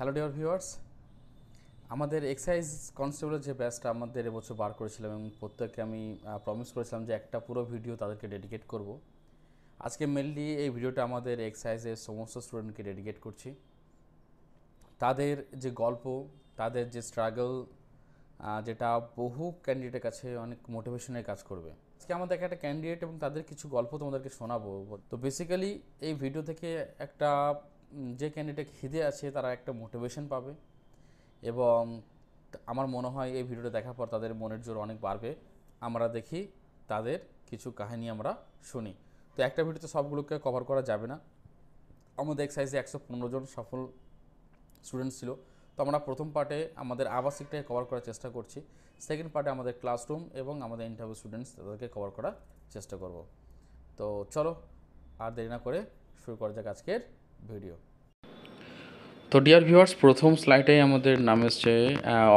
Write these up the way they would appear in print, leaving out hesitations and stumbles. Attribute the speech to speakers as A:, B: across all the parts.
A: Hello dear viewers, আমাদের excise কনস্টেবলের যে ব্যাচটা আমাদের এবছর বার করেছিলাম এবং প্রত্যেককে আমি প্রমিস করেছিলাম যে একটা পুরো ভিডিও তাদেরকে ডেডিকেট করব। আজকে মেনলি এই ভিডিওটা আমাদের এক্সাইজের সমস্ত স্টুডেন্টকে ডেডিকেট করছি। তাদের যে গল্প, তাদের যে স্ট্রাগল, যেটা বহু ক্যান্ডিডেটের কাছে অনেক মোটিভেশনের কাজ করবে। আজকে আমাদের একটা ক্যান্ডিডেট এবং তাদের কিছু গল্প তোমাদেরকে শোনাবো। তো বেসিক্যালি এই ভিডিও থেকে একটা যে ক্যান্ডিডেট খিদে আছে তারা একটা মোটিভেশন পাবে এবং আমার মনে হয় এই ভিডিওটা দেখার পর তাদের মনের জোর অনেক বাড়বে। আমরা দেখি তাদের কিছু কাহিনী আমরা শুনি। তো একটা ভিডিওতে সবগুলোকে কভার করা যাবে না। আমাদের এক্সাইজে 115 জন সফল স্টুডেন্টস ছিল। তো আমরা প্রথম পার্টে আমাদের আবাসিকটাকে কভার করার চেষ্টা করছি, সেকেন্ড পার্টে আমাদের ক্লাসরুম এবং আমাদের ইন্টারভিউ স্টুডেন্টস তাদেরকে কভার করার চেষ্টা করব। তো চলো আর দেরি না করে শুরু করা যাক আজকের ভিডিও। তো ডিয়ার ভিউয়ার্স, প্রথম স্লাইডে আমাদের নাম এসছে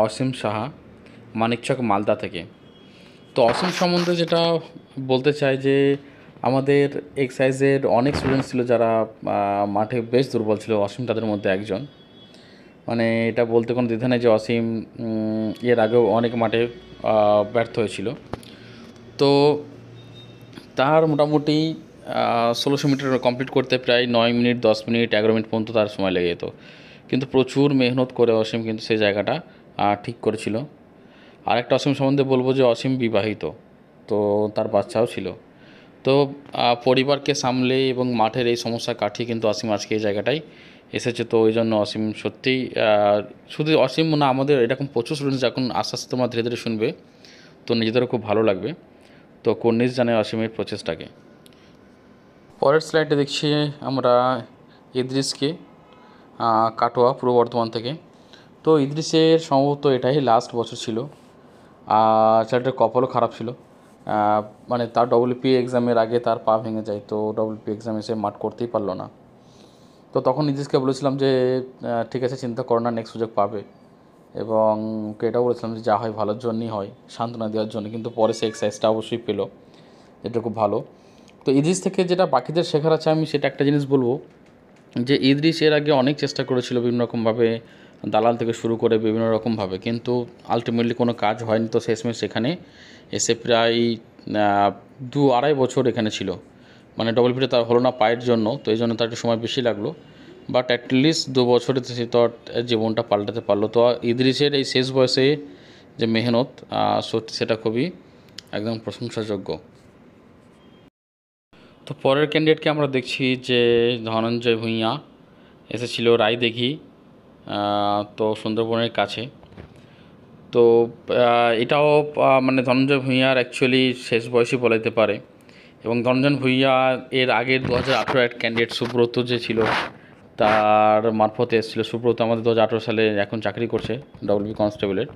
A: অসীম সাহা, মানিকচক মালদা থেকে। তো অসীম সম্বন্ধে যেটা বলতে চাই যে আমাদের এক্সাইজের অনেক স্টুডেন্টস ছিল যারা মাঠে বেশ দুর্বল ছিল, অসীম তাদের মধ্যে একজন। মানে এটা বলতে কোনো দ্বিধা নেই যে অসীম এর আগেও অনেক মাঠে ব্যর্থ হয়েছিল। তো তার মোটামুটি 1600 মিটার কমপ্লিট করতে প্রায় 9 মিনিট 10 মিনিট 11 মিনিট পর্যন্ত তার সময় লেগে যেত, কিন্তু প্রচুর মেহনত করে অসীম কিন্তু সেই জায়গাটা ঠিক করেছিল। আরেকটা অসীম সম্বন্ধে বলবো যে অসীম বিবাহিত, তো তার বাচ্চাও ছিল। তো পরিবারকে সামলে এবং মাঠের এই সমস্যা কাটিয়ে কিন্তু অসীম আজকে এই জায়গাটায় এসেছে। তো ওই জন্য অসীম সত্যিই, শুধু অসীম না, আমাদের এরকম প্রচুর স্টুডেন্টস যখন আস্তে আস্তে তোমরা ধীরে ধীরে শুনবে তো নিজেদেরও খুব ভালো লাগবে। তো কর্নিশ জানায় অসীমের প্রচেষ্টাকে। পরের স্লাইডে দেখছি আমরা ইদ্রিসকে, কাটোয়া পূর্ব বর্ধমান থেকে। তো ইদ্রিসের সম্ভবত এটাই লাস্ট বছর ছিল। ছেলেটার কপালও খারাপ ছিল, মানে তার ডব্লিউপি এক্সামের আগে তার পা ভেঙে যায়। তো ডব্লিউপি এক্সামে সে মাঠ করতেই পারলো না। তো তখন ইদ্রিসকে বলেছিলাম যে ঠিক আছে, চিন্তা করো না, নেক্সট সুযোগ পাবে। এবং ওকে এটাও বলেছিলাম যে যা হয় ভালোর জন্যই হয়, সান্ত্বনা দেওয়ার জন্য। কিন্তু পরে সে এক্সারসাইজটা অবশ্যই পেলো, এটা খুব ভালো। তো ইদ্রিস থেকে যেটা বাকিদের শেখার আছে আমি সেটা একটা জিনিস বলবো যে ইদ্রিস এর আগে অনেক চেষ্টা করেছিল বিভিন্ন রকমভাবে, দালাল থেকে শুরু করে বিভিন্ন রকমভাবে, কিন্তু আলটিমেটলি কোনো কাজ হয়নি। তো শেষমেশ সেখানে এসে প্রায় 2-2.5 বছর এখানে ছিল, মানে ডব্লিউপিতে তার হলো না পায়ের জন্য, তো এই জন্য তার একটু সময় বেশি লাগলো। বাট অ্যাটলিস্ট 2 বছরে সে তো জীবনটা পাল্টাতে পারলো। তো ইদ্রিসের এই শেষ বয়সে যে মেহনত, সত্যি সেটা খুবই একদম প্রশংসাযোগ্য। তো পরের ক্যান্ডিডেটকে আমরা দেখছি যে ধনঞ্জয় ভূঁইয়া, এসেছিল রায়দিঘি, তো সুন্দরবনের কাছে। তো এটাও মানে ধনঞ্জয় ভূঁইয়ার অ্যাকচুয়ালি শেষ বয়সই বলা যেতে পারে। এবং ধনঞ্জয় ভূঁইয়া এর আগের 2018 এক ক্যান্ডিডেট সুব্রত যে ছিল তার মারফতে এসেছিল। সুব্রত আমাদের 2018 সালে এখন চাকরি করছে ডব্লিউবি কনস্টেবলের,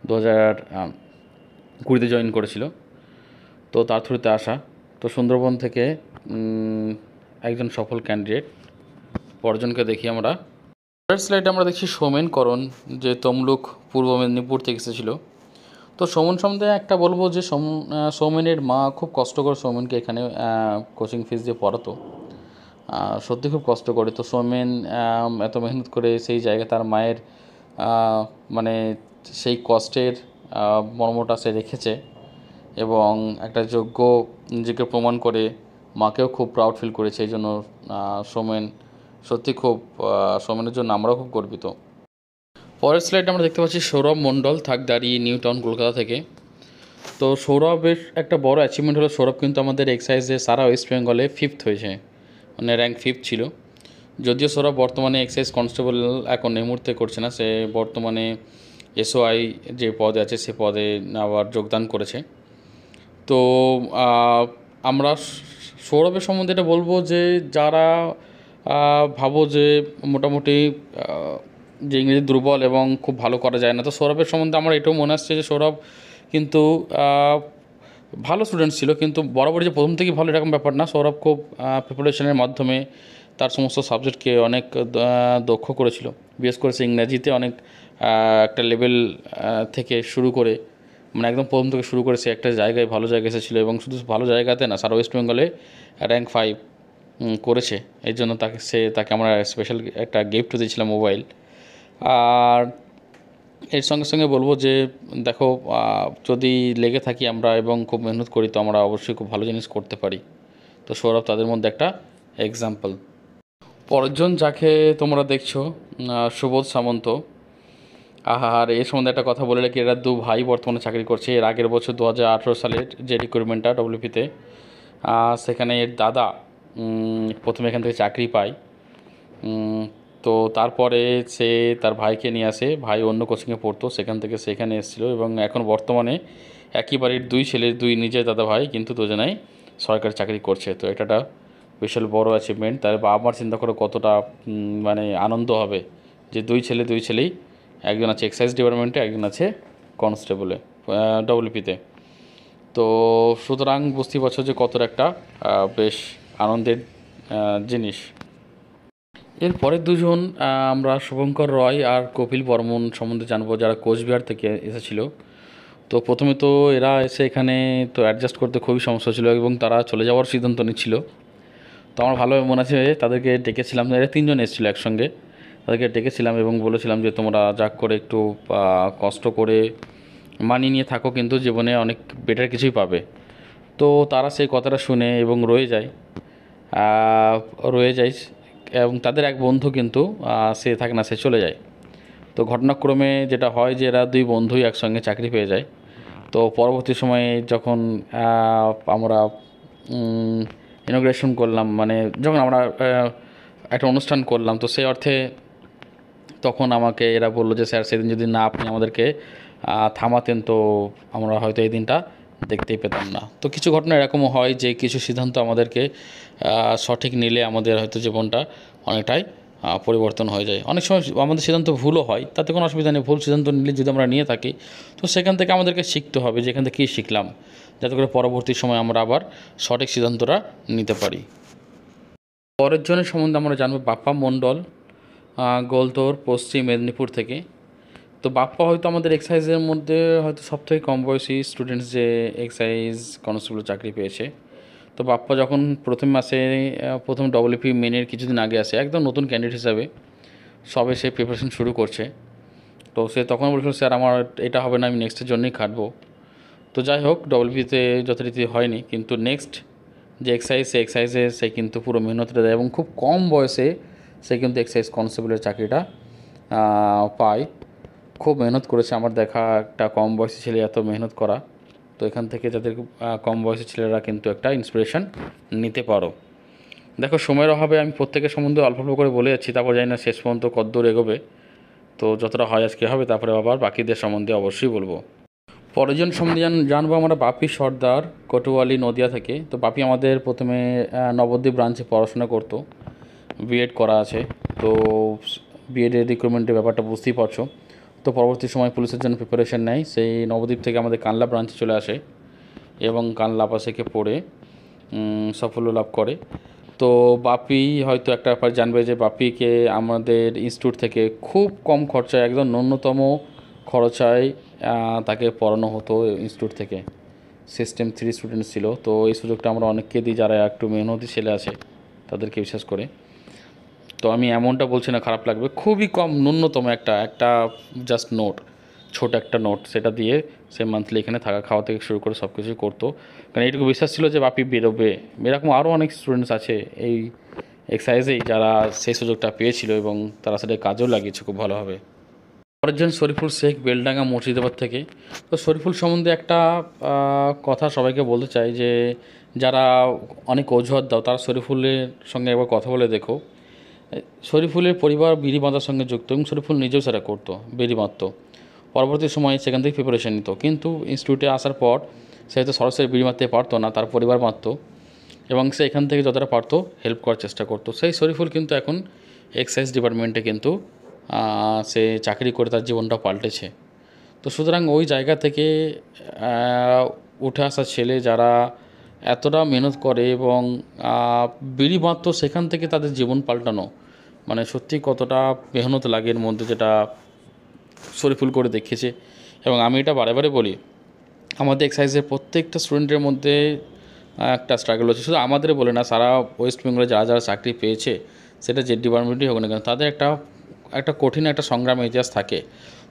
A: 2020-তে জয়েন করেছিল। তো তার থ্রুতে আসা। তো সুন্দরবন থেকে একজন সফল ক্যান্ডিডেট। পরজনকে দেখি আমরা। পরের স্লাইডে আমরা দেখছি সৌমেন করণ, যে তমলুক পূর্ব মেদিনীপুর থেকে এসেছিলো। তো সৌমেন সম্বন্ধে একটা বলবো যে সৌমেনের মা খুব কষ্ট করে সৌমেনকে এখানে কোচিং ফিস দিয়ে পড়াতো, সত্যি খুব কষ্ট করে। তো সৌমেন এত মেহনত করে সেই জায়গায় তার মায়ের মানে সেই কষ্টের মর্মটা সে রেখেছে এবং একটা যোগ্য নিজেকে প্রমাণ করে মাকেও খুব প্রাউড ফিল করেছে। এই জন্য সৌমেন সত্যি খুব, সৌমেনের জন্য আমরাও খুব গর্বিত। পরের স্লাইডে আমরা দেখতে পাচ্ছি সৌরভ মণ্ডল, থাকদারি, নিউ টাউন, কলকাতা থেকে। তো সৌরভের একটা বড় অ্যাচিভমেন্ট হলো সৌরভ কিন্তু আমাদের এক্সাইজে সারা ওয়েস্ট বেঙ্গলে 5th হয়েছে, মানে র্যাঙ্ক 5th ছিল। যদিও সৌরভ বর্তমানে এক্সাইজ কনস্টেবল এখন এই মুহূর্তে করছে না, সে বর্তমানে এসওআই যে পদে আছে সে পদে আবার যোগদান করেছে। তো আমরা সৌরভের সম্বন্ধে এটা বলবো যে যারা ভাবো যে মোটামুটি যে ইংরেজি দুর্বল এবং খুব ভালো করা যায় না, তো সৌরভের সম্বন্ধে আমার এটাও মনে আসছে যে সৌরভ কিন্তু ভালো স্টুডেন্ট ছিল, কিন্তু বরাবরই যে প্রথম থেকেই ভালো এরকম ব্যাপার না। সৌরভ খুব প্রিপারেশনের মাধ্যমে তার সমস্ত সাবজেক্টকে অনেক দক্ষ করেছিল। বিশেষ করে সে ইংরাজিতে অনেক একটা লেভেল থেকে শুরু করে, মানে একদম প্রথম থেকে শুরু করে সে একটা জায়গায় ভালো জায়গায় এসেছিলো এবং শুধু ভালো জায়গাতে না, সারা ওয়েস্ট বেঙ্গলে র্যাঙ্ক 5 করেছে। এই জন্য তাকে আমরা স্পেশাল একটা গিফট দিয়েছিলাম মোবাইল। আর এর সঙ্গে সঙ্গে বলবো যে দেখো, যদি লেগে থাকি আমরা এবং খুব মেহনত করি তো আমরা অবশ্যই খুব ভালো জিনিস করতে পারি। তো সৌরভ তাদের মধ্যে একটা এক্সাম্পল। পরেরজন যাকে তোমরা দেখছো, সুবোধ সামন্ত। আর এর সম্বন্ধে একটা কথা বলে রাখি, এরা দু ভাই বর্তমানে চাকরি করছে। এর আগের বছর 2018 সালের যে রিক্রুটমেন্টটা ডব্লিউপিতে, সেখানে এর দাদা প্রথমে এখান থেকে চাকরি পায়। তো তারপরে সে তার ভাইকে নিয়ে আসে, ভাই অন্য কোচিংয়ে পড়তো, সেখান থেকে সেখানে এসেছিলো এবং এখন বর্তমানে একই বাড়ির দুই ছেলে, দুই নিজের দাদা ভাই, কিন্তু দুজনেই সরকারি চাকরি করছে। তো এটা বিশাল বড় অ্যাচিভমেন্ট। তার বাবা মার চিন্তা করে কতটা মানে আনন্দ হবে যে দুই ছেলেই, একজন আছে এক্সাইজ ডিপার্টমেন্টে, একজন আছে কনস্টেবলে ডব্লিউপিতে। তো সুতরাং বুঝতেই পারছো যে কতটা একটা বেশ আনন্দের জিনিস। এর পরের দুজন আমরা শুভঙ্কর রয় আর কপিল বর্মন সম্বন্ধে জানবো, যারা কোচবিহার থেকে এসেছিলো। তো প্রথমে তো এরা এসে এখানে তো অ্যাডজাস্ট করতে খুবই সমস্যা ছিল এবং তারা চলে যাওয়ার সিদ্ধান্ত নিচ্ছিল। তো আমার ভালোভাবে মনে আছে, তাদেরকে ডেকেছিলাম, এরা তিনজন এসেছিলো একসঙ্গে। তাদেরকে ডেকেছিলাম এবং বলেছিলাম যে তোমরা যাক করে একটু কষ্ট করে মানিয়ে নিয়ে থাকো, কিন্তু জীবনে অনেক বেটার কিছুই পাবে। তো তারা সেই কথাটা শুনে এবং রয়ে যায় এবং তাদের এক বন্ধু কিন্তু সে থাকে না, সে চলে যায়। তো ঘটনাক্রমে যেটা হয় যে এরা দুই বন্ধুই একসঙ্গে চাকরি পেয়ে যায়। তো পরবর্তী সময়ে যখন আমরা ইনোগ্রেশন করলাম, মানে যখন আমরা একটা অনুষ্ঠান করলাম, তো সেই অর্থে তখন আমাকে এরা বললো যে স্যার, সেদিন যদি না আপনি আমাদেরকে থামাতেন তো আমরা হয়তো এই দিনটা দেখতেই পেতাম না। তো কিছু ঘটনা এরকমও হয় যে কিছু সিদ্ধান্ত আমাদেরকে সঠিক নিলে আমাদের হয়তো জীবনটা অনেকটাই পরিবর্তন হয়ে যায়। অনেক সময় আমাদের সিদ্ধান্ত ভুলও হয়, তাতে কোনো অসুবিধা নেই। ভুল সিদ্ধান্ত নিলে যদি আমরা নিয়ে থাকি তো সেখান থেকে আমাদেরকে শিখতে হবে যে এখান থেকে কী শিখলাম, যাতে করে পরবর্তী সময় আমরা আবার সঠিক সিদ্ধান্তটা নিতে পারি। পরের জনের সম্বন্ধে আমরা জানবো বাপ্পা মণ্ডল, গোলতোর, পশ্চিম মেদিনীপুর থেকে। তো বাপ্পা হয়তো আমাদের এক্সাইজের মধ্যে হয়তো সবথেকে কম বয়সী স্টুডেন্টস যে এক্সাইজ কনস্টেবল চাকরি পেয়েছে। তো বাপ্পা যখন প্রথম ডব্লিউপি মেনের কিছুদিন আগে আসে, একদম নতুন ক্যান্ডিডেট হিসাবে সবে সে প্রিপারেশন শুরু করছে। তো সে তখন বলছিল, স্যার আমার এটা হবে না, আমি নেক্সটের জন্যই খাটবো। তো যাই হোক, ডব্লিউপিতে যথারীতি হয়নি, কিন্তু নেক্সট যে এক্সাইজে সে কিন্তু পুরো মেহনতটা দেয় এবং খুব কম বয়সে সে কিন্তু এক্সাইজ কনস্টেবলের চাকরিটা পায়। খুব মেহনত করেছে, আমার দেখা একটা কম বয়সী ছেলে এত মেহনত করা। তো এখান থেকে যাদের কম বয়সী ছেলেরা কিন্তু একটা ইন্সপিরেশন নিতে পারো। দেখো, সময়ের অভাবে আমি প্রত্যেকের সম্বন্ধে অল্প অল্প করে বলে যাচ্ছি, তারপর জানি না শেষ পর্যন্ত কতদূর এগোবে। তো যতটা হয় আজকে হবে, তারপরে আবার বাকিদের সম্বন্ধে অবশ্যই বলবো। পরেরজন সম্বন্ধে জানবো আমরা বাপি সর্দার, কটুয়ালি, নদিয়া থেকে। তো বাপি আমাদের প্রথমে নবদ্বীপ ব্রাঞ্চে পড়াশোনা করতো, বিএড করা আছে। তো বিএডের রিক্রুটমেন্টের ব্যাপারটা বুঝতেই পারছো। তো পরবর্তী সময় পুলিশের জন্য প্রিপারেশন নেয়, সেই নবদ্বীপ থেকে আমাদের কানলা ব্রাঞ্চে চলে আসে এবং কানলা পাশেকে পড়ে সাফল্য লাভ করে। তো বাপি হয়তো একটা ব্যাপার জানবে যে বাপিকে আমাদের ইনস্টিটিউট থেকে খুব কম খরচায়, একদম ন্যূনতম খরচায় তাকে পড়ানো হতো ইনস্টিটিউট থেকে। সিস্টেম 3 স্টুডেন্টস ছিল। তো এই সুযোগটা আমরা অনেককে দিই যারা একটু মেহনতি ছেলে আছে তাদেরকে, বিশেষ করে। তো আমি এমনটা বলছি না, খারাপ লাগবে, খুবই কম, ন্যূনতম একটা জাস্ট নোট, ছোট একটা নোট, সেটা দিয়ে সে মান্থলি এখানে থাকা খাওয়া থেকে শুরু করে সব কিছুই করতো। কারণ এইটুকু বিশ্বাস ছিল যে বাপি বেরোবে। এরকম আরও অনেক স্টুডেন্টস আছে এই এক্সাইজেই যারা সেই সুযোগটা পেয়েছিল এবং তারা সেটা কাজেও লাগিয়েছে খুব ভালোভাবে। পরেরজন শরীফুল শেখ, বেলডাঙ্গা, মুর্শিদাবাদ থেকে। তো শরীফুল সম্বন্ধে একটা কথা সবাইকে বলতে চাই যে যারা অনেক অজুহাত দাও, তারা শরীফুলের সঙ্গে একবার কথা বলে দেখো। শরীফুলের পরিবার বিড়ি বাঁধার সঙ্গে যুক্ত এবং শরীফুল নিজেও সেটা করতো, বিড়ি বাঁধত। পরবর্তী সময়ে সেখান থেকে প্রিপারেশন নিত, কিন্তু ইনস্টিটিউটে আসার পর সে হয়তো সরাসরি বিড়ি মারতে পারতো না, তার পরিবার মারত এবং সে এখান থেকে যতটা পারতো হেল্প করার চেষ্টা করতো। সেই শরীফুল কিন্তু এখন এক্সাইজ ডিপার্টমেন্টে কিন্তু সে চাকরি করে তার জীবনটা পাল্টেছে। তো সুতরাং ওই জায়গা থেকে উঠে আসা ছেলে যারা এতটা মেহনত করে এবং বিড়ি বাঁধত, সেখান থেকে তাদের জীবন পাল্টানো, মানে সত্যি কতটা মেহনত লাগে এর মধ্যে, যেটা শরীফুল করে দেখিয়েছে। এবং আমি এটা বারে বারে বলি, আমাদের এক্সাইজের প্রত্যেকটা স্টুডেন্টের মধ্যে একটা স্ট্রাগল হচ্ছে, শুধু আমাদের বলে না, সারা ওয়েস্ট বেঙ্গলে যারা যারা চাকরি পেয়েছে, সেটা যে ডিপার্টমেন্টই হোক না কেন, তাদের একটা একটা কঠিন একটা সংগ্রামের ইতিহাস থাকে।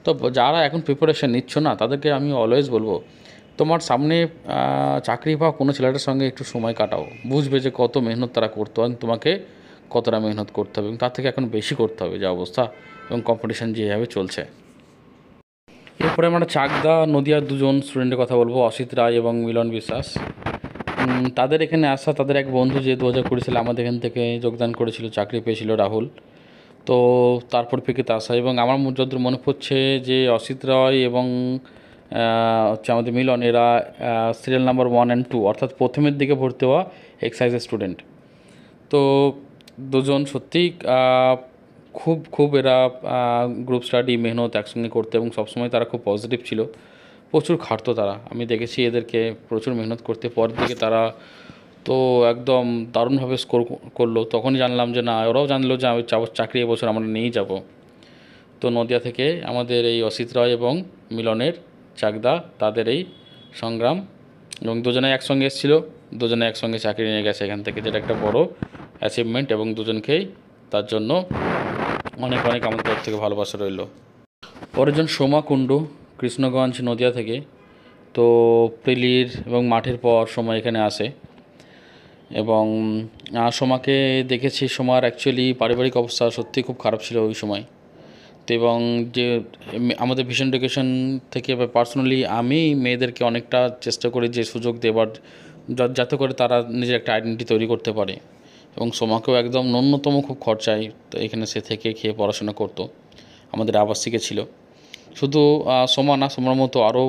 A: তো যারা এখন প্রিপারেশান নিচ্ছ না, তাদেরকে আমি অলওয়েজ বলবো, তোমার সামনে চাকরি পাওয়া কোনো ছেলেটার সঙ্গে একটু সময় কাটাও, বুঝবে যে কত মেহনত তারা করতো এবং তোমাকে কতটা মেহনত করতে হবে, এবং তার থেকে এখন বেশি করতে হবে যা অবস্থা এবং কম্পিটিশান যেভাবে চলছে। এরপরে আমরা চাকদা নদিয়ার দুজন স্টুডেন্টের কথা বলবো, অসিত রায় এবং মিলন বিশ্বাস। তাদের এখানে আসা, তাদের এক বন্ধু যে 2020 সালে আমাদের এখান থেকে যোগদান করেছিল, চাকরি পেয়েছিল, রাহুল। তো তারপর থেকে আসা, এবং আমার যতদূর মনে পড়ছে যে অসিত রায় এবং হচ্ছে আমাদের মিলন, এরা সিরিয়াল নাম্বার 1 and 2 অর্থাৎ প্রথমের দিকে ভর্তি হওয়া এক্সাইজের স্টুডেন্ট। তো দুজন সত্যিই খুব খুব এরা গ্রুপ স্টাডি মেহনত একসঙ্গে করতে, এবং সবসময় তারা খুব পজিটিভ ছিল, প্রচুর খাটতো তারা। আমি দেখেছি এদেরকে প্রচুর মেহনত করতে, পরের দিকে তারা তো একদম দারুণভাবে স্কোর করলো। তখনই জানলাম যে না, ওরাও জানলো যে আমি চাকরি এবছর আমরা নিয়েই যাব। তো নদিয়া থেকে আমাদের এই অসিত রায় এবং মিলনের চাকদা, তাদের এই সংগ্রাম, এবং দুজনে একসঙ্গে এসেছিলো, দুজনে একসঙ্গে চাকরি নিয়ে গেছে এখান থেকে, যেটা একটা বড় অ্যাচিভমেন্ট, এবং দুজনকেই তার জন্য অনেক অনেক আমাদের তরফ থেকে ভালোবাসা রইল। পরেরজন সোমা কুণ্ডু, কৃষ্ণগঞ্জ নদিয়া থেকে। তো প্রিলির এবং মাঠের পর সোমা এখানে আসে, এবং সোমাকে দেখেছি, সোমার অ্যাকচুয়ালি পারিবারিক অবস্থা সত্যিই খুব খারাপ ছিল ওই সময়। তো এবং যে আমাদের ভিশন এডুকেশন থেকে বা পার্সোনালি আমি মেয়েদেরকে অনেকটা চেষ্টা করি যে সুযোগ দেবার, যাতে করে তারা নিজের একটা আইডেন্টিটি তৈরি করতে পারে। এবং সোমাকেও একদম ন্যূনতম খুব খরচায় তো এখানে সে থেকে খেয়ে পড়াশোনা করতো, আমাদের আবাসিকে ছিল। শুধু সোমা না, সোমার মতো আরও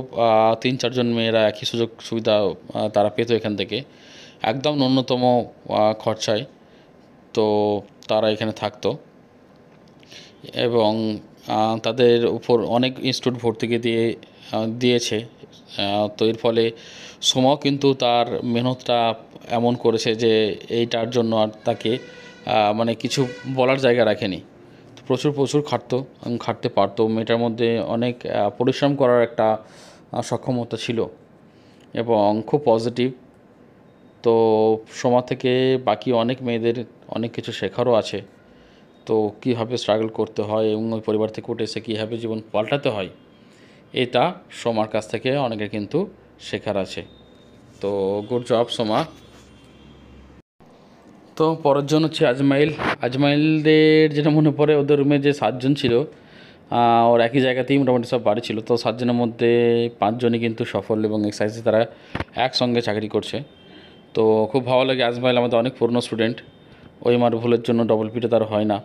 A: 3-4 মেয়েরা একই সুযোগ সুবিধা তারা পেতো এখান থেকে, একদম ন্যূনতম খরচায়। তো তারা এখানে থাকতো, এবং তাদের উপর অনেক ইনস্টিটিউট ভর্তি দিয়েছে। তো এর ফলে সোমাও কিন্তু তার মেহনতটা এমন করেছে যে এইটার জন্য আর তাকে মানে কিছু বলার জায়গা রাখেনি। প্রচুর প্রচুর খাটতো এবং খাটতে পারতো, মেয়েটার মধ্যে অনেক পরিশ্রম করার একটা সক্ষমতা ছিল, এবং খুব পজিটিভ। তো সোমা থেকে বাকি অনেক মেয়েদের অনেক কিছু শেখারও আছে। তো কীভাবে স্ট্রাগল করতে হয় এবং ওই পরিবার থেকে উঠে এসে কীভাবে জীবন পাল্টাতে হয়, এটা সোমার কাছ থেকে অনেকের কিন্তু শেখার আছে। তো গুড জব সোমা। তো পরের জন হচ্ছে আজমাইলদের যেটা মনে পড়ে, ওদের রুমে যে 7 জন ছিল, ওর একই জায়গাতেই মোটামুটি সব বাড়ি ছিল। তো 7 জনের মধ্যে 5 জনই কিন্তু সফল, এবং এক্সাইজে তারা একসঙ্গে চাকরি করছে। তো খুব ভালো লাগে। আজমাইল আমাদের অনেক পুরনো স্টুডেন্ট, ওই মার ভুলের জন্য ডবল পিটে তার হয় না,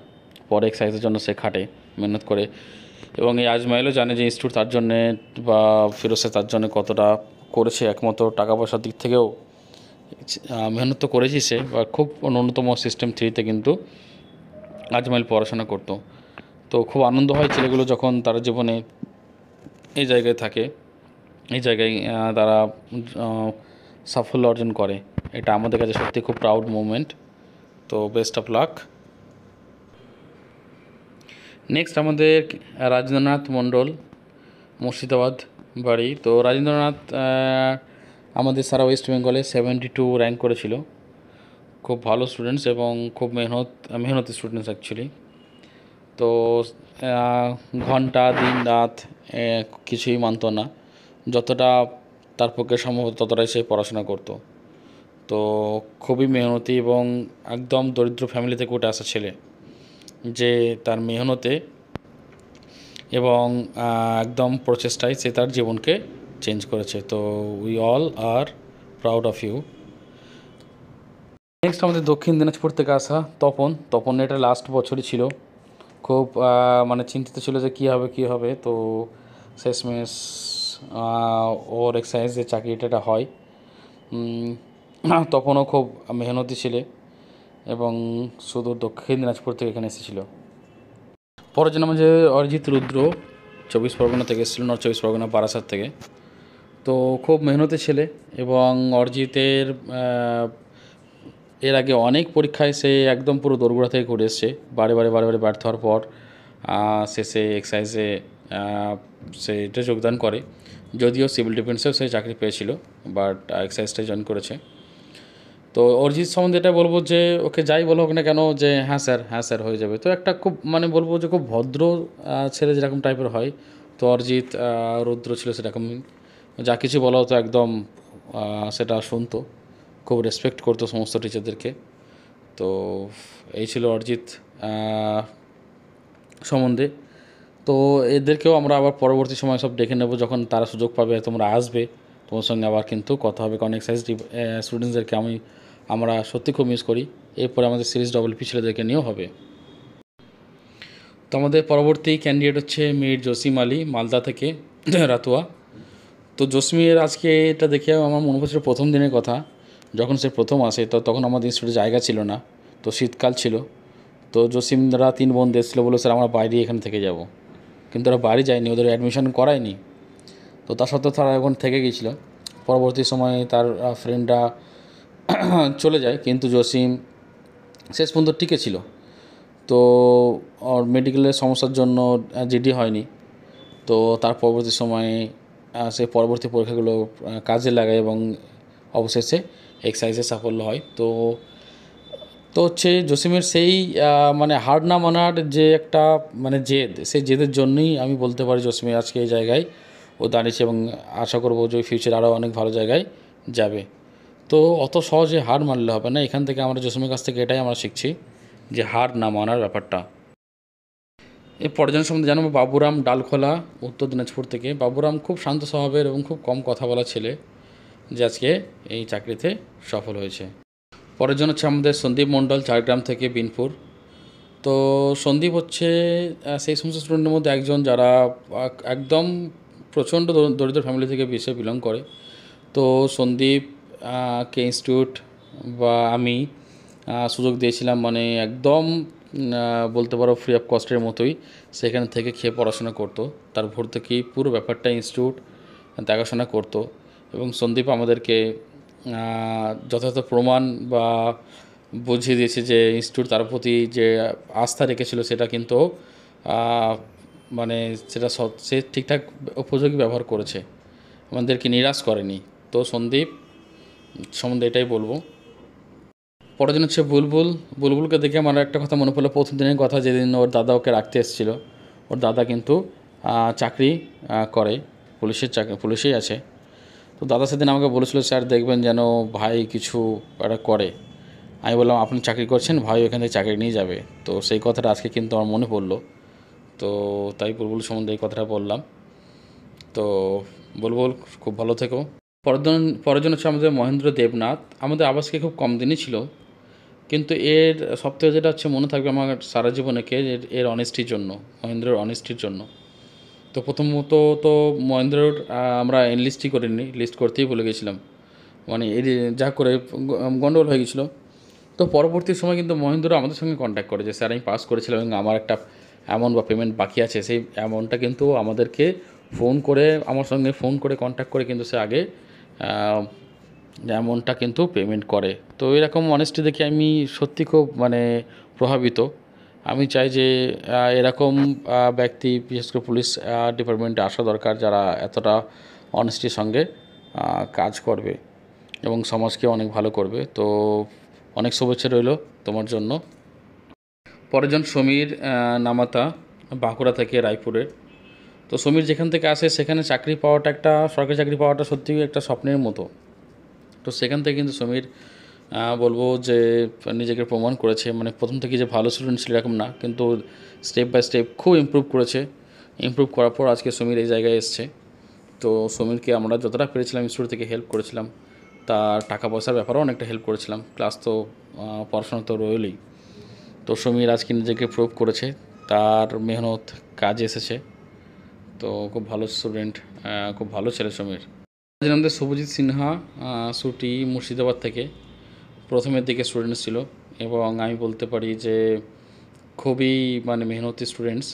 A: পরে এক্সাইজের জন্য সে খাটে, মেহনত করে। এবং এই আজমাইলও জানে যে ইনস্টিটিউট তার জন্যে বা ফিরোজে তার জন্য কতটা করেছে, একমাত্র টাকা পয়সার দিক থেকেও মেহনত তো করেছি সে, বা খুব ন্যূনতম সিস্টেম 3-তে কিন্তু আজমাইল পড়াশোনা করতো। তো খুব আনন্দ হয় ছেলেগুলো যখন তারা জীবনে এই জায়গায় থাকে, এই জায়গায় তারা সাফল্য অর্জন করে। এটা আমাদের কাছে সত্যি খুব প্রাউড মুভমেন্ট। তো বেস্ট অফ লাক। নেক্সট আমাদের রাজেন্দ্রনাথ মণ্ডল, মুর্শিদাবাদ বাড়ি। তো রাজেন্দ্রনাথ আমাদের সারা ওয়েস্ট বেঙ্গলে 72 র্যাঙ্ক করেছিল। খুব ভালো স্টুডেন্টস এবং খুব মেহনতি স্টুডেন্টস অ্যাকচুয়ালি। তো ঘন্টা দিন রাত কিছুই মানতো না, যতটা তার পক্ষে সম্ভব ততটাই সে পড়াশোনা করতো। তো খুবই মেহনতি এবং একদম দরিদ্র ফ্যামিলি থেকে উঠে আসা ছেলে, যে তার মেহনতে এবং একদম প্রচেষ্টায় সে তার জীবনকে চেঞ্জ করেছে। তো we all are proud of you. Next আমাদের দক্ষিণ দিনাজপুর থেকে আসা তপন এটা লাস্ট বছরই ছিল, খুব মানে চিন্তিত ছিল যে কী হবে। তো শেষমেশ ওর এক্সাইজের চাকরিটা হয়। তপনও খুব মেহনতি ছিলে এবং শুধু দক্ষিণ দিনাজপুর থেকে এখানে এসেছিল। পরের জন্য যে অরিজিৎ রুদ্র 24 পরগনা থেকে এসেছিল, নর্থ 24 পরগনা বারাসাত থেকে। তো খুব মেহনতি ছেলে, এবং অরিজিতের এর আগে অনেক পরীক্ষায় সে একদম পুরো দোরগোড়া থেকে করে এসছে, বারে বারে ব্যর্থ হওয়ার পর শেষে এক্সাইজে সে এটা যোগদান করে। যদিও সিভিল ডিফেন্সেও সে চাকরি পেয়েছিল, বাট এক্সাইজটাই জয়েন করেছে। তো অরিজিৎ সম্বন্ধে এটা বলবো যে ওকে যাই বলো হোক না কেন যে হ্যাঁ স্যার হয়ে যাবে। তো একটা খুব মানে বলবো যে খুব ভদ্র ছেলে যেরকম টাইপের হয়, তো অরিজিৎ রুদ্র ছিল সেরকমই। যা কিছু বলা হতো একদম সেটা শুনতো, খুব রেসপেক্ট করতো সমস্ত টিচারদেরকে। তো এই ছিল অরিজিৎ সম্বন্ধে। তো এদেরকেও আমরা আবার পরবর্তী সময় সব ডেকে নেব, যখন তারা সুযোগ পাবে তোমরা আসবে, তোমার সঙ্গে আবার কিন্তু কথা হবে। কারণ এক্সাইজ স্টুডেন্টসদেরকে আমরা সত্যি খুব মিস করি। এরপরে আমাদের সিরিজ ডব্লিউপি ছেলেদেরকে নিয়েও হবে। তো আমাদের পরবর্তী ক্যান্ডিডেট হচ্ছে মীর জসিম আলী, মালদা থেকে, রাতুয়া। তো জসিমের আজকে এটা দেখে আমার মনে পড়ছিল প্রথম দিনের কথা, যখন সে প্রথম আসে। তো তখন আমাদের ইনস্টিটিউটে জায়গা ছিল না, তো শীতকাল ছিল। তো জসিমরা 3 বন্ধু এসেছিলো, বলে স্যার আমরা বাইরে এখানে থেকে যাব। কিন্তু ওরা বাড়ি যায়নি, ওদের অ্যাডমিশন করায়নি। তো তার সত্ত্বেও তারা এখন থেকে গিয়েছিলো। পরবর্তী সময়ে তার ফ্রেন্ডরা চলে যায়, কিন্তু জসিম শেষ পর্যন্ত টিকে ছিল। তো ওর মেডিকেলের সমস্যার জন্য জিডি হয়নি। তো তার পরবর্তী সময়ে সে পরবর্তী পরীক্ষাগুলো কাজে লাগায় এবং অবশেষে এক্সাইজে সাফল্য হয়। তো তো হচ্ছে জসিমের সেই মানে হার না মানার যে একটা মানে জেদ, সেই জেদের জন্যই আমি বলতে পারি জসিমের আজকে এই জায়গায় ও দাঁড়িয়েছে, এবং আশা করবো যে ফিউচার আরও অনেক ভালো জায়গায় যাবে। তো অত সহজে হার মানলে হবে না। এখান থেকে আমরা জসিমের কাছ থেকে এটাই আমরা শিখছি, যে হার না মানার ব্যাপারটা। এই পর্যটন সম্বন্ধে জানাবো বাবুরাম, ডালখোলা, উত্তর দিনাজপুর থেকে। বাবুরাম খুব শান্ত স্বভাবের এবং খুব কম কথা বলা ছেলে, যে আজকে এই চাকরিতে সফল হয়েছে। পরের জন হচ্ছে আমাদের সন্দীপ মণ্ডল, ঝাড়গ্রাম থেকে, বিনপুর। তো সন্দীপ হচ্ছে সেই সমস্ত স্টুডেন্টের মধ্যে একজন যারা একদম প্রচণ্ড দরিদ্র ফ্যামিলি থেকে বিশেষ বিলং করে। তো সন্দীপ কে ইনস্টিটিউট বা আমি সুযোগ দিয়েছিলাম, মানে একদম বলতে পারো ফ্রি অফ কস্টের মতোই সেখানে থেকে খেয়ে পড়াশোনা করতো। তার ভর্তুকি পুরো ব্যাপারটা ইনস্টিটিউট দেখাশোনা করতো, এবং সন্দীপ আমাদেরকে যথাযথ প্রমাণ বা বুঝিয়ে দিয়েছে যে ইনস্টিটিউট তার প্রতি যে আস্থা রেখেছিল সেটা কিন্তু মানে সেটা সে ঠিকঠাক উপযোগী ব্যবহার করেছে, আমাদেরকে নিরাশ করেনি। তো সন্দীপ সম্বন্ধে এটাই বলবো। পরের দিন হচ্ছে বুলবুল। বুলবুলকে দেখে আমার একটা কথা মনে পড়লো, প্রথম দিনের কথা, যেদিন ওর দাদা ওকে রাখতে এসেছিল। ওর দাদা কিন্তু চাকরি করে, পুলিশেই আছে। তো দাদা সেদিন আমাকে বলেছিল, স্যার দেখবেন যেন ভাই কিছু একটা করে। আমি বললাম আপনি চাকরি করছেন, ভাই ওখান থেকে চাকরি নিয়ে যাবে। তো সেই কথাটা আজকে কিন্তু আমার মনে পড়লো। তো তাই বুলবুল সম্বন্ধে এই কথাটা বললাম। তো বুলবুল খুব ভালো থেকো। পরের জন হচ্ছে আমাদের মহেন্দ্র দেবনাথ। আমাদের আবাসকে খুব কম দিনই ছিল, কিন্তু এর সবথেকে যেটা হচ্ছে মনে থাকবে আমার সারা জীবনেকে, এর অনেস্টির জন্য, মহেন্দ্রের অনেস্টির জন্য। তো প্রথমত তো মহেন্দ্রর আমরা এনলিস্টই করিনি, লিস্ট করতেই ভুলে গেছিলাম, মানে এই যা করে গণ্ডগোল হয়ে গেছিলো। তো পরবর্তী সময় কিন্তু মহেন্দ্র আমাদের সঙ্গে কন্ট্যাক্ট করে যে স্যার আমি পাস করেছিলাম এবং আমার একটা অ্যামাউন্ট বা পেমেন্ট বাকি আছে, সেই অ্যামাউন্টটা কিন্তু আমাদেরকে আমার সঙ্গে ফোন করে কন্ট্যাক্ট করে কিন্তু সে আগে অ্যামাউন্টটা কিন্তু পেমেন্ট করে। তো এরকম অনেস্টি দেখে আমি সত্যি খুব মানে প্রভাবিত। আমি চাই যে এরকম ব্যক্তি বিশেষ করে পুলিশ ডিপার্টমেন্টে আসা দরকার, যারা এতটা অনেস্টির সঙ্গে কাজ করবে এবং সমাজকে অনেক ভালো করবে। তো অনেক শুভেচ্ছা রইল তোমার জন্য। পরের জন সমীর নামাতা, বাঁকুড়া থেকে, রায়পুরের। তো সমীর যেখান থেকে আসে সেখানে চাকরি পাওয়াটা, একটা সরকারি চাকরি পাওয়াটা সত্যিই একটা স্বপ্নের মতো। তো সেখান থেকে কিন্তু সমীর বলবো যে নিজেকে প্রমাণ করেছে, মানে প্রথম থেকে যে ভালো স্টুডেন্ট ছিল এরকম না, কিন্তু স্টেপ বাই স্টেপ খুব ইমপ্রুভ করেছে। ইমপ্রুভ করার পর আজকে সমীর এই জায়গায় এসছে। তো সমীরকে আমরা যতটা পেরেছিলাম ইনস্টিটিউট থেকে হেল্প করেছিলাম, তার টাকা পয়সার ব্যাপারেও অনেকটা হেল্প করেছিলাম, প্লাস তো পড়াশোনা তো রইলই। তো সমীর আজকে নিজেকে প্রুভ করেছে, তার মেহনত কাজে এসেছে। তো খুব ভালো স্টুডেন্ট, খুব ভালো ছেলে সমীর। আমাদের শুভজিৎ সিনহা, সুটি, মুর্শিদাবাদ থেকে, প্রথমের দিকে স্টুডেন্টস ছিল, এবং আমি বলতে পারি যে খুবই মানে মেহনতি স্টুডেন্টস।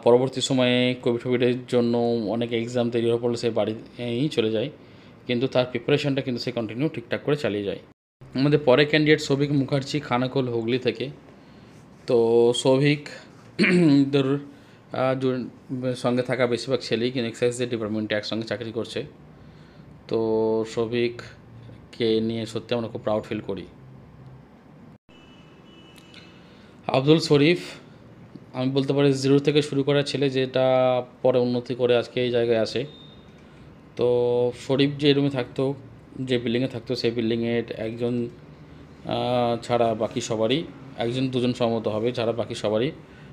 A: পরবর্তী সময়ে কোভিডের জন্য অনেক এক্সাম তৈরি হওয়ার পড়লে সে বাড়িতেই চলে যায়, কিন্তু তার প্রিপারেশনটা কিন্তু সে কন্টিনিউ ঠিকঠাক করে চালিয়ে যায়। আমাদের পরে ক্যান্ডিডেট সৌভিক মুখার্জি, খানাকুল, হুগলি থেকে। তো সৌভিকদের সঙ্গে থাকা বেশিরভাগ ছেলেই কিন্তু এক্সাইজের ডিপার্টমেন্টে একসঙ্গে চাকরি করছে। তো সৌভিক কে নিয়ে সত্যি আমরা খুব প্রাউড ফিল করি। আব্দুল শরীফ, আমি বলতে পারি 0 থেকে শুরু করা ছেলে, যেটা পরে উন্নতি করে আজকে এই জায়গায় আসে। তো শরীফ যে রুমে থাকতো, যে বিল্ডিংয়ে থাকতো, সেই বিল্ডিংয়ের একজন ছাড়া বাকি সবারই, 1-2 জন সম্মত হবে, ছাড়া বাকি সবারই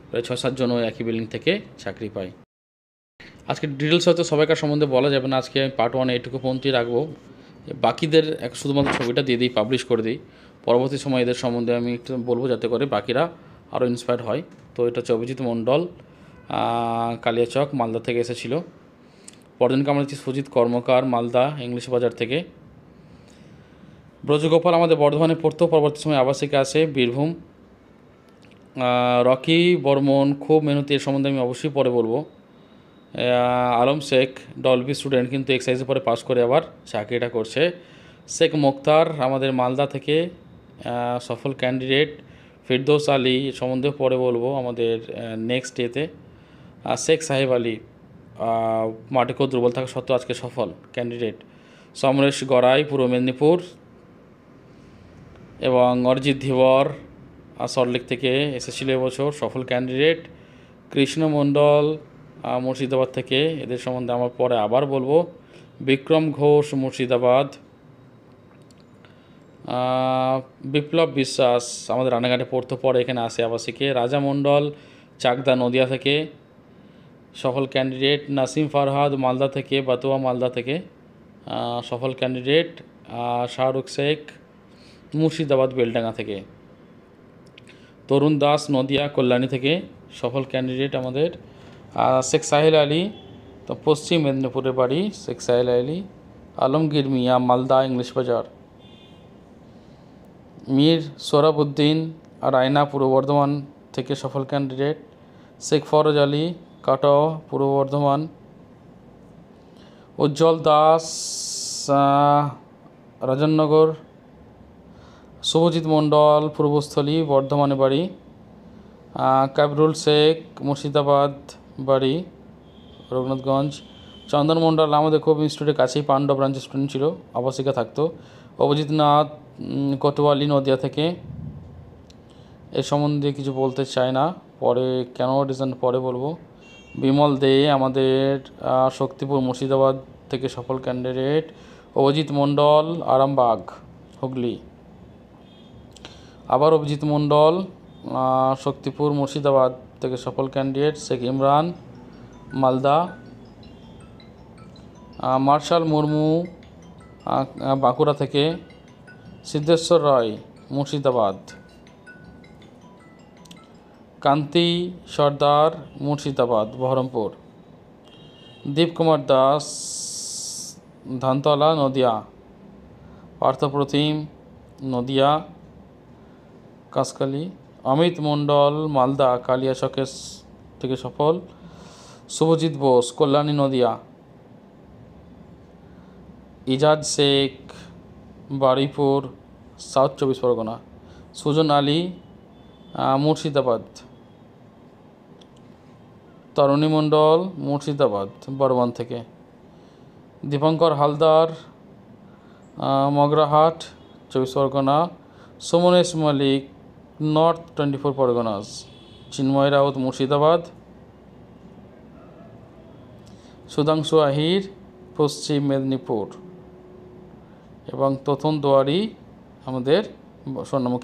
A: প্রায় 6-7 জন একই বিল্ডিং থেকে চাকরি পায়। আজকে ডিটেলস হয়তো সবাইকার সম্বন্ধে বলা যাবে না, আজকে আমি পার্ট 1 এইটুকু পর্যন্তই রাখবো। বাকিদের শুধুমাত্র ছবিটা দিয়ে দিই, পাবলিশ করে দিই। পরবর্তী সময় এদের সম্বন্ধে আমি একটু বলবো, যাতে করে বাকিরা আরও ইন্সপায়ার্ড হয়। তো এটা হচ্ছে অভিজিৎ মণ্ডল, কালিয়াচক, মালদা থেকে এসেছিলো। পরদিনকে আমরা হচ্ছে সুজিত কর্মকার, মালদা ইংলিশ বাজার থেকে। ব্রজগোপাল আমাদের বর্ধমানে পড়তো, পরবর্তী সময় আবাসিকে আসে বীরভূম। রকি বর্মন খুব মেহনতি, এর সম্বন্ধে আমি অবশ্যই পরে বলবো। আলম শেখ ডলবি স্টুডেন্ট, কিন্তু এক্সাইজের পরে পাস করে আবার চাকরিটা করছে। শেখ মুক্তার আমাদের মালদা থেকে সফল ক্যান্ডিডেট। ফিরদৌস আলী সম্বন্ধে পরে বলবো আমাদের নেক্সট ডেতে। শেখ সাহেব আলী মাঠে খুব দুর্বল থাকা সত্ত্বেও আজকে সফল ক্যান্ডিডেট। সমরেশ গড়াই পূর্ব মেদিনীপুর। এবং অরিজিৎ ধীবর সল্টলেক থেকে এসেছিল এবছর, সফল ক্যান্ডিডেট। কৃষ্ণ মণ্ডল মুর্শিদাবাদ থেকে, এদের সম্বন্ধে আমার পরে আবার বলবো। বিক্রম ঘোষ মুর্শিদাবাদ। বিপ্লব বিশ্বাস আমাদের রানাঘাটে পড়তে, পরে এখানে আসে আবাসিকে। রাজা মণ্ডল চাকদা নদিয়া থেকে, সফল ক্যান্ডিডেট। নাসিম ফারহাদ মালদা থেকে, বাতুয়া মালদা থেকে, সফল ক্যান্ডিডেট। শাহরুখ শেখ মুর্শিদাবাদ বেলডাঙ্গা থেকে। তরুণ দাস নদিয়া কল্যাণী থেকে, সফল ক্যান্ডিডেট আমাদের। শেখ সাহেল আলী তো পশ্চিম মেদিনীপুরের বাড়ি শেখ সাহেল আলী। আলমগীর মিয়া মালদা ইংলিশ বাজার। মীর সোহরাবুদ্দিন রায়না পূর্ব বর্ধমান থেকে, সফল ক্যান্ডিডেট। শেখ ফরজ আলী কাটাও পূর্ব বর্ধমান। উজ্জ্বল দাস রাজনগর। শুভজিৎ মণ্ডল পূর্বস্থলী বর্ধমানে বাড়ি। কাবরুল শেখ মুর্শিদাবাদ বাড়ি রঘুনাথগঞ্জ। চন্দন মণ্ডল আমাদের খুব ইনস্টিটিউটের কাছেই, পাণ্ডব ব্রাঞ্চের স্টুডেন্ট ছিল, আবাসিকা থাকতো। অভিজিৎ নাথ কোতোয়ালি নদিয়া থেকে। এর সম্বন্ধে কিছু বলতে চাই না, পরে কেন রিজন পরে বলবো। বিমল দে আমাদের শক্তিপুর মুর্শিদাবাদ থেকে, সফল ক্যান্ডিডেট। অভিজিৎ মণ্ডল আরামবাগ হুগলি। আবার অভিজিৎ মণ্ডল শক্তিপুর মুর্শিদাবাদ থেকে, সফল ক্যান্ডিডেট। শেখ ইমরান মালদা। মার্শাল মুর্মু বাঁকুড়া থেকে। সিদ্ধেশ্বর রায় মুর্শিদাবাদ। কান্তি সর্দার মুর্শিদাবাদ বহরমপুর। দীপকুমার দাস ধানতলা নদিয়া। পার্থপ্রতিম নদিয়া কাঁচকালি। অমিত মণ্ডল মালদা কালিয়াচকের থেকে, সফল। শুভজিৎ বোস কল্যাণী নদিয়া। ইজাজ শেখ বারুইপুর সাউথ 24 পরগনা। সুজন আলী মুর্শিদাবাদ। তরুণী মণ্ডল মুর্শিদাবাদ বর্ধমান থেকে। দীপঙ্কর হালদার মগরাহাট 24 পরগনা। সুমনেশ মল্লিক নর্থ 24 পরগনাস। চিন্ময় রাউত মুর্শিদাবাদ। সুধাংশু আহির পশ্চিম মেদিনীপুর। এবং তথন দোয়ারি আমাদের স্বর্ণমুখী